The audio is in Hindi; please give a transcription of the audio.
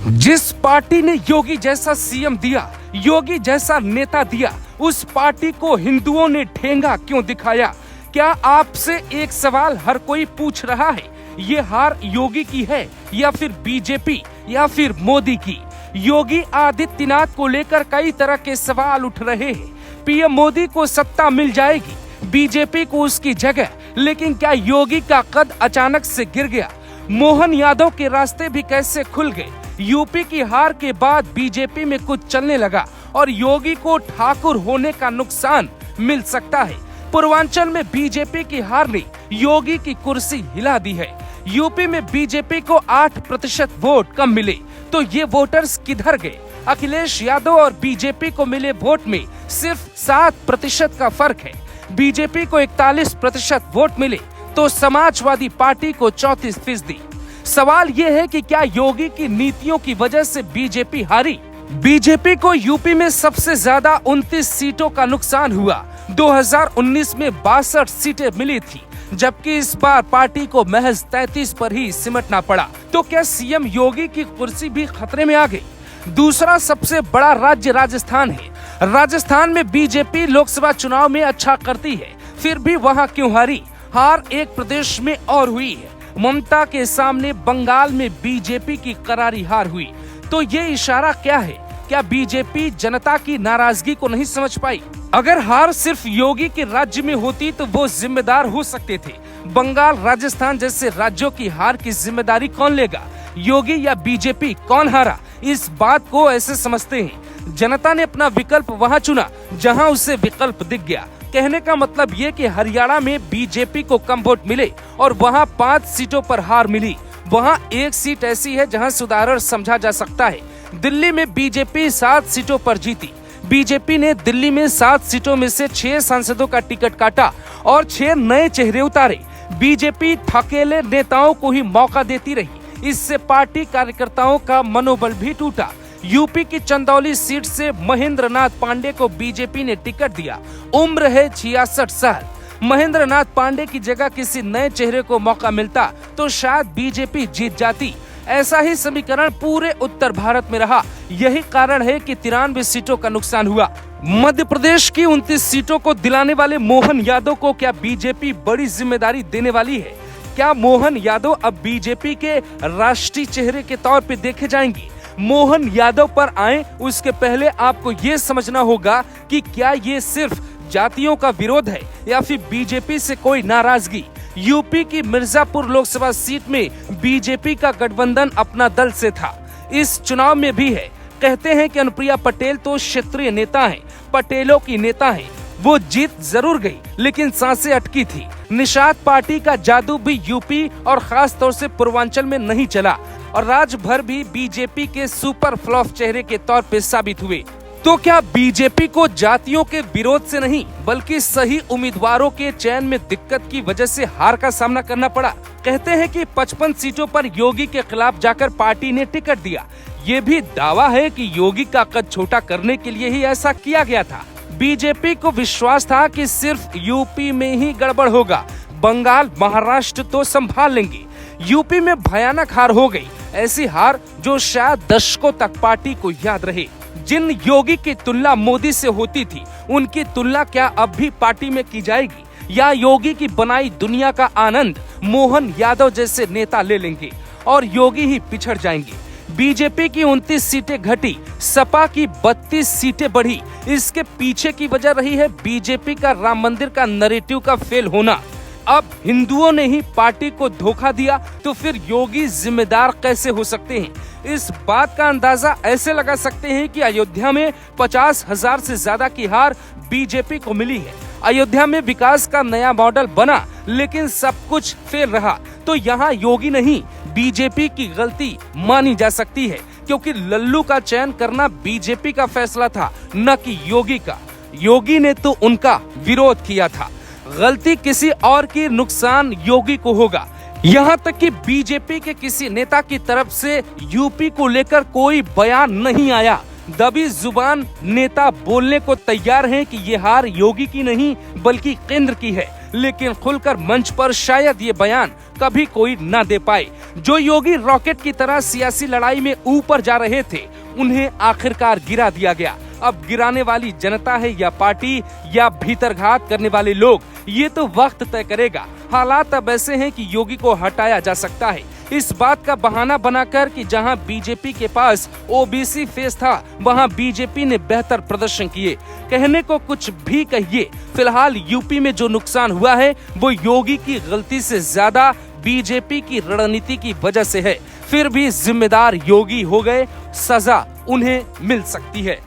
जिस पार्टी ने योगी जैसा सीएम दिया, योगी जैसा नेता दिया, उस पार्टी को हिंदुओं ने ठेंगा क्यों दिखाया? क्या आपसे एक सवाल हर कोई पूछ रहा है, ये हार योगी की है या फिर बीजेपी या फिर मोदी की? योगी आदित्यनाथ को लेकर कई तरह के सवाल उठ रहे हैं। पीएम मोदी को सत्ता मिल जाएगी, बीजेपी को उसकी जगह, लेकिन क्या योगी का कद अचानक से गिर गया? मोहन यादव के रास्ते भी कैसे खुल गए? यूपी की हार के बाद बीजेपी में कुछ चलने लगा और योगी को ठाकुर होने का नुकसान मिल सकता है। पूर्वांचल में बीजेपी की हार ने योगी की कुर्सी हिला दी है। यूपी में बीजेपी को 8% वोट कम मिले, तो ये वोटर्स किधर गए? अखिलेश यादव और बीजेपी को मिले वोट में सिर्फ 7% का फर्क है। बीजेपी को 41% वोट मिले तो समाजवादी पार्टी को 34%। सवाल ये है कि क्या योगी की नीतियों की वजह से बीजेपी हारी? बीजेपी को यूपी में सबसे ज्यादा 29 सीटों का नुकसान हुआ। 2019 में 62 सीटें मिली थी, जबकि इस बार पार्टी को महज 33 पर ही सिमटना पड़ा। तो क्या सीएम योगी की कुर्सी भी खतरे में आ गई? दूसरा सबसे बड़ा राज्य राजस्थान है। राजस्थान में बीजेपी लोकसभा चुनाव में अच्छा करती है, फिर भी वहां क्यों हारी? हार एक प्रदेश में और हुई है। ममता के सामने बंगाल में बीजेपी की करारी हार हुई। तो ये इशारा क्या है? क्या बीजेपी जनता की नाराजगी को नहीं समझ पाई? अगर हार सिर्फ योगी के राज्य में होती तो वो जिम्मेदार हो सकते थे। बंगाल, राजस्थान जैसे राज्यों की हार की जिम्मेदारी कौन लेगा? योगी या बीजेपी? कौन हारा? इस बात को ऐसे समझते हैं, जनता ने अपना विकल्प वहां चुना जहां उसे विकल्प दिख गया। कहने का मतलब ये कि हरियाणा में बीजेपी को कम वोट मिले और वहां 5 सीटों पर हार मिली। वहां एक सीट ऐसी है जहां सुधार समझा जा सकता है। दिल्ली में बीजेपी 7 सीटों पर जीती। बीजेपी ने दिल्ली में 7 सीटों में से 6 सांसदों का टिकट काटा और 6 नए चेहरे उतारे। बीजेपी थकेले नेताओं को ही मौका देती रही। इससे पार्टी कार्यकर्ताओं का मनोबल भी टूटा। यूपी की चंदौली सीट से महेंद्र नाथ पांडे को बीजेपी ने टिकट दिया। उम्र है 66 साल। महेंद्र नाथ पांडे की जगह किसी नए चेहरे को मौका मिलता तो शायद बीजेपी जीत जाती। ऐसा ही समीकरण पूरे उत्तर भारत में रहा। यही कारण है कि 93 सीटों का नुकसान हुआ। मध्य प्रदेश की 29 सीटों को दिलाने वाले मोहन यादव को क्या बीजेपी बड़ी जिम्मेदारी देने वाली है? क्या मोहन यादव अब बीजेपी के राष्ट्रीय चेहरे के तौर पे देखे जाएंगे? मोहन यादव पर आए उसके पहले आपको ये समझना होगा कि क्या ये सिर्फ जातियों का विरोध है या फिर बीजेपी से कोई नाराजगी। यूपी की मिर्जापुर लोकसभा सीट में बीजेपी का गठबंधन अपना दल से था, इस चुनाव में भी है। कहते हैं कि अनुप्रिया पटेल तो क्षेत्रीय नेता हैं, पटेलों की नेता हैं। वो जीत जरूर गई लेकिन सांसें अटकी थी। निषाद पार्टी का जादू भी यूपी और खास तौर से पूर्वांचल में नहीं चला और राज्य भर भी बीजेपी के सुपर फ्लॉप चेहरे के तौर पे साबित हुए। तो क्या बीजेपी को जातियों के विरोध से नहीं बल्कि सही उम्मीदवारों के चयन में दिक्कत की वजह से हार का सामना करना पड़ा? कहते हैं कि 55 सीटों पर योगी के खिलाफ जाकर पार्टी ने टिकट दिया। ये भी दावा है कि योगी का कद छोटा करने के लिए ही ऐसा किया गया था। बीजेपी को विश्वास था कि सिर्फ यूपी में ही गड़बड़ होगा, बंगाल, महाराष्ट्र तो संभाल लेंगे। यूपी में भयानक हार हो गई, ऐसी हार जो शायद दशकों तक पार्टी को याद रहे। जिन योगी की तुलना मोदी से होती थी, उनकी तुलना क्या अब भी पार्टी में की जाएगी? या योगी की बनाई दुनिया का आनंद मोहन यादव जैसे नेता ले लेंगे और योगी ही पिछड़ जाएंगे? बीजेपी की 29 सीटें घटी, सपा की 32 सीटें बढ़ी। इसके पीछे की वजह रही है बीजेपी का राम मंदिर का नैरेटिव का फेल होना। अब हिंदुओं ने ही पार्टी को धोखा दिया तो फिर योगी जिम्मेदार कैसे हो सकते हैं? इस बात का अंदाजा ऐसे लगा सकते हैं कि अयोध्या में 50,000 से ज्यादा की हार बीजेपी को मिली है। अयोध्या में विकास का नया मॉडल बना लेकिन सब कुछ फेल रहा। तो यहाँ योगी नहीं बीजेपी की गलती मानी जा सकती है, क्योंकि लल्लू का चयन करना बीजेपी का फैसला था, न कि योगी का। योगी ने तो उनका विरोध किया था। गलती किसी और की, नुकसान योगी को होगा। यहाँ तक कि बीजेपी के किसी नेता की तरफ से यूपी को लेकर कोई बयान नहीं आया। दबी जुबान नेता बोलने को तैयार हैं कि ये हार योगी की नहीं बल्कि केंद्र की है। लेकिन खुलकर मंच पर शायद ये बयान कभी कोई न दे पाए। जो योगी रॉकेट की तरह सियासी लड़ाई में ऊपर जा रहे थे, उन्हें आखिरकार गिरा दिया गया। अब गिराने वाली जनता है या पार्टी या भीतरघात करने वाले लोग, ये तो वक्त तय करेगा। हालात अब ऐसे हैं कि योगी को हटाया जा सकता है, इस बात का बहाना बनाकर कि जहां बीजेपी के पास ओबीसी फेस था, वहां बीजेपी ने बेहतर प्रदर्शन किए। कहने को कुछ भी कहिए, फिलहाल यूपी में जो नुकसान हुआ है वो योगी की गलती से ज्यादा बीजेपी की रणनीति की वजह से है। फिर भी जिम्मेदार योगी हो गए, सजा उन्हें मिल सकती है।